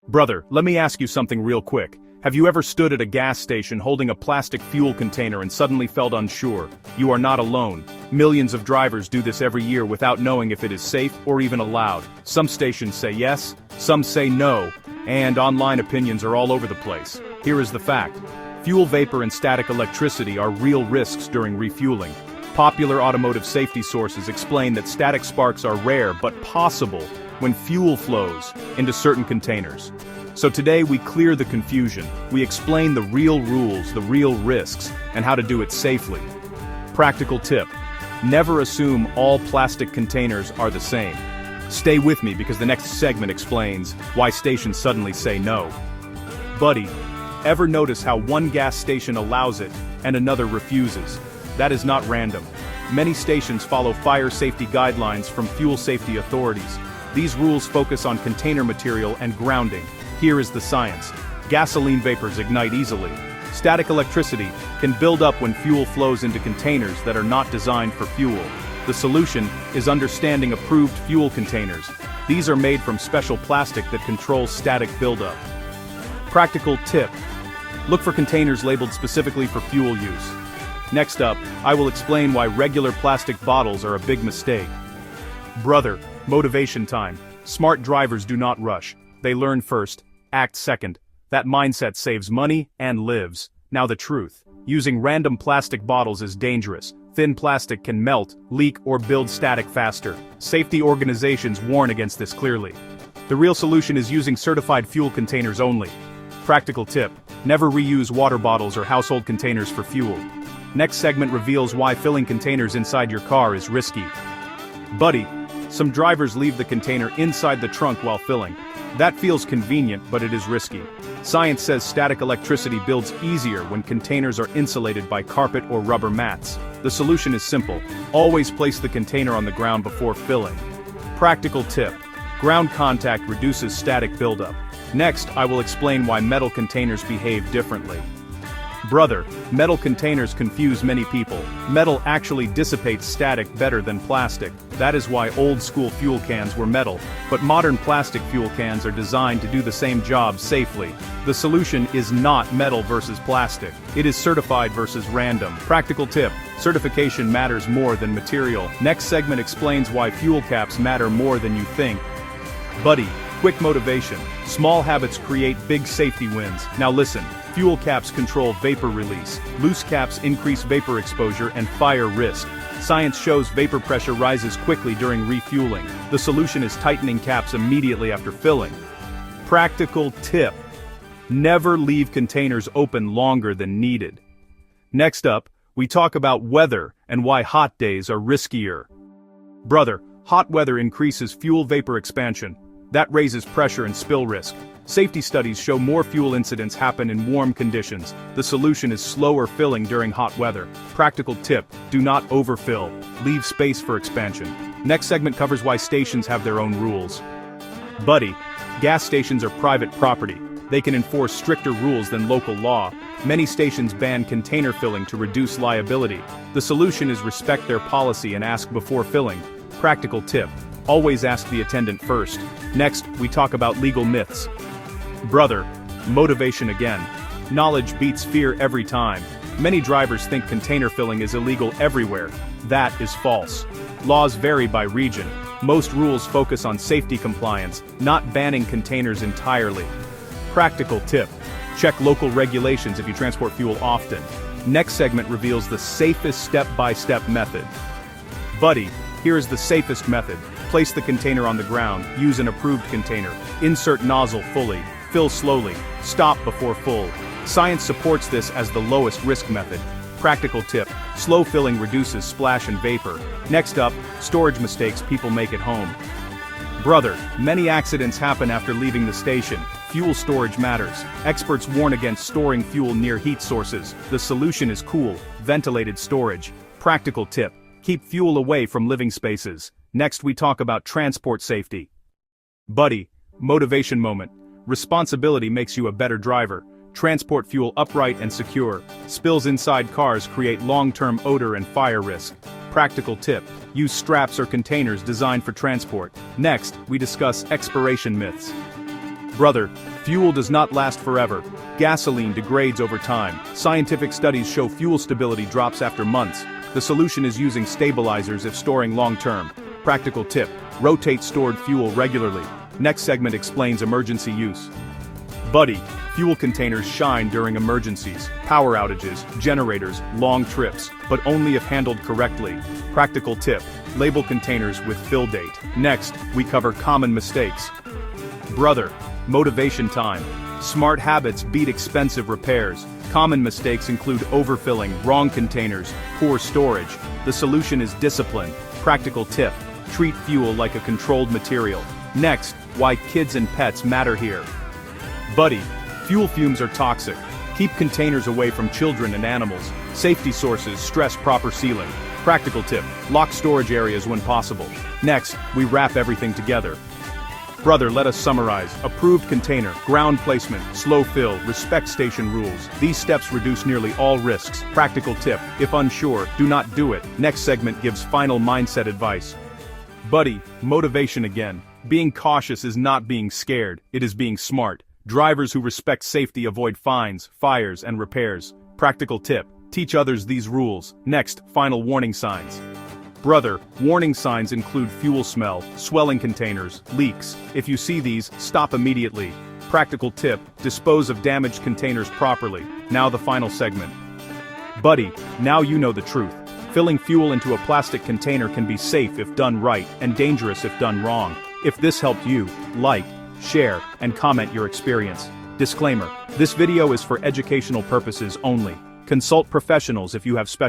Brother, let me ask you something real quick. Have you ever stood at a gas station holding a plastic fuel container and suddenly felt unsure? You are not alone. Millions of drivers do this every year without knowing if it is safe or even allowed. Some stations say yes, some say no, and online opinions are all over the place. Here is the fact. Fuel vapor and static electricity are real risks during refueling. Popular automotive safety sources explain that static sparks are rare but possible when fuel flows into certain containers. So today we clear the confusion, we explain the real rules, the real risks, and how to do it safely. Practical tip: never assume all plastic containers are the same. Stay with me because the next segment explains why stations suddenly say no. Buddy, ever notice how one gas station allows it and another refuses? That is not random. Many stations follow fire safety guidelines from fuel safety authorities. These rules focus on container material and grounding. Here is the science. Gasoline vapors ignite easily. Static electricity can build up when fuel flows into containers that are not designed for fuel. The solution is understanding approved fuel containers. These are made from special plastic that controls static buildup. Practical tip: look for containers labeled specifically for fuel use. Next up, I will explain why regular plastic bottles are a big mistake. Brother, motivation time. Smart drivers do not rush. They learn first, act second. That mindset saves money and lives. Now the truth. Using random plastic bottles is dangerous. Thin plastic can melt, leak, or build static faster. Safety organizations warn against this clearly. The real solution is using certified fuel containers only. Practical tip: never reuse water bottles or household containers for fuel. Next segment reveals why filling containers inside your car is risky. Buddy, some drivers leave the container inside the trunk while filling. That feels convenient, but it is risky. Science says static electricity builds easier when containers are insulated by carpet or rubber mats. The solution is simple. Always place the container on the ground before filling. Practical tip: ground contact reduces static buildup. Next, I will explain why metal containers behave differently. Brother, metal containers confuse many people. Metal actually dissipates static better than plastic. That is why old-school fuel cans were metal, but modern plastic fuel cans are designed to do the same job safely. The solution is not metal versus plastic. It is certified versus random. Practical tip: certification matters more than material. Next segment explains why fuel caps matter more than you think. Buddy, quick motivation. Small habits create big safety wins. Now listen. Fuel caps control vapor release. Loose caps increase vapor exposure and fire risk. Science shows vapor pressure rises quickly during refueling. The solution is tightening caps immediately after filling. Practical tip: never leave containers open longer than needed. Next up, we talk about weather and why hot days are riskier. Brother, hot weather increases fuel vapor expansion. That raises pressure and spill risk. Safety studies show more fuel incidents happen in warm conditions. The solution is slower filling during hot weather. Practical tip: do not overfill. Leave space for expansion. Next segment covers why stations have their own rules. Buddy, gas stations are private property. They can enforce stricter rules than local law. Many stations ban container filling to reduce liability. The solution is respect their policy and ask before filling. Practical tip: always ask the attendant first. Next, we talk about legal myths. Brother, motivation again. Knowledge beats fear every time. Many drivers think container filling is illegal everywhere. That is false. Laws vary by region. Most rules focus on safety compliance, not banning containers entirely. Practical tip: check local regulations if you transport fuel often. Next segment reveals the safest step-by-step method. Buddy, here is the safest method. Place the container on the ground, use an approved container, insert nozzle fully, fill slowly, stop before full. Science supports this as the lowest risk method. Practical tip: slow filling reduces splash and vapor. Next up, storage mistakes people make at home. Brother, many accidents happen after leaving the station. Fuel storage matters. Experts warn against storing fuel near heat sources. The solution is cool, ventilated storage. Practical tip: keep fuel away from living spaces. Next we talk about transport safety. Buddy, motivation moment. Responsibility makes you a better driver. Transport fuel upright and secure. Spills inside cars create long-term odor and fire risk. Practical tip: use straps or containers designed for transport. Next, we discuss expiration myths. Brother, fuel does not last forever. Gasoline degrades over time. Scientific studies show fuel stability drops after months. The solution is using stabilizers if storing long-term. Practical tip: rotate stored fuel regularly. Next segment explains emergency use. Buddy, fuel containers shine during emergencies, power outages, generators, long trips, but only if handled correctly. Practical tip: label containers with fill date. Next, we cover common mistakes. Brother, motivation time. Smart habits beat expensive repairs. Common mistakes include overfilling, wrong containers, poor storage. The solution is discipline. Practical tip: treat fuel like a controlled material. Next, why kids and pets matter here. Buddy, fuel fumes are toxic. Keep containers away from children and animals. Safety sources stress proper sealing. Practical tip: lock storage areas when possible. Next, we wrap everything together. Brother, let us summarize. Approved container, ground placement, slow fill, respect station rules. These steps reduce nearly all risks. Practical tip: if unsure, do not do it. Next segment gives final mindset advice. Buddy, motivation again. Being cautious is not being scared, it is being smart. Drivers who respect safety avoid fines, fires, and repairs. Practical tip: teach others these rules. Next, final warning signs. Brother, warning signs include fuel smell, swelling containers, leaks. If you see these, stop immediately. Practical tip: dispose of damaged containers properly. Now the final segment. Buddy, now you know the truth. Filling fuel into a plastic container can be safe if done right, and dangerous if done wrong. If this helped you, like, share, and comment your experience. Disclaimer: this video is for educational purposes only. Consult professionals if you have special